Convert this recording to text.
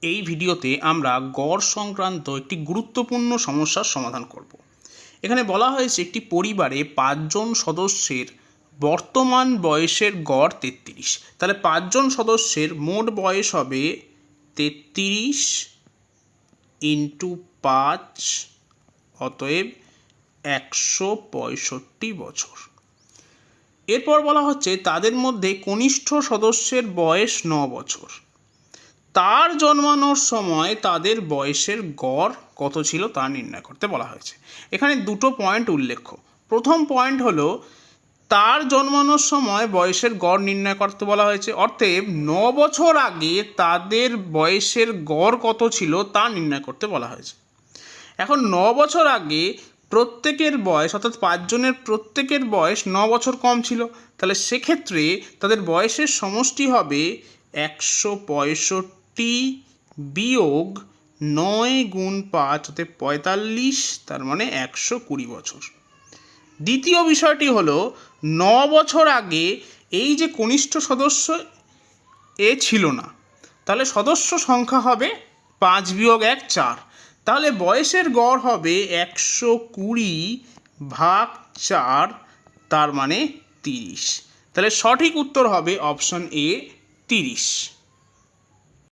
এই ভিডিওতে আমরা গড় সংক্রান্ত একটি গুরুত্বপূর্ণ সমস্যার সমাধান করব। এখানে বলা হয়েছে একটি পরিবারে 5 জন সদস্যের বর্তমান বয়সের গড় 33। তাহলে 5 জন সদস্যের মোট বয়স হবে 33 ইন্টু 5, অতএব 165 বছর। এরপর বলা হচ্ছে তাদের মধ্যে কনিষ্ঠ সদস্যের বয়স 9 বছর। তার জন্মানোর সময় তাদের বয়সের গড় কত ছিল তা নির্ণয় করতে বলা হয়েছে। এখানে দুটো পয়েন্ট উল্লেখ্য। প্রথম পয়েন্ট হলো তার জন্মানোর সময় বয়সের গড় নির্ণয় করতে বলা হয়েছে, অর্থাৎ 9 বছর আগে তাদের বয়সের গড় কত ছিল তা নির্ণয় করতে বলা হয়েছে। এখন 9 বছর আগে প্রত্যেকের বয়স, অর্থাৎ 5 জনের প্রত্যেকের বয়স 9 বছর কম ছিল। তাহলে সেক্ষেত্রে তাদের বয়সের সমষ্টি হবে 165 বিয়োগ 9 গুণ 5, অর্থাৎ 45, তার মানে 120 বছর। দ্বিতীয় বিষয়টি হলো 9 বছর আগে এই যে কনিষ্ঠ সদস্য এ ছিল না, তাহলে সদস্য সংখ্যা হবে 5 বিয়োগ 1, 4। তাহলে বয়সের গড় হবে 120 ভাগ 4, তার মানে 30। তাহলে সঠিক উত্তর হবে অপশন এ, 30।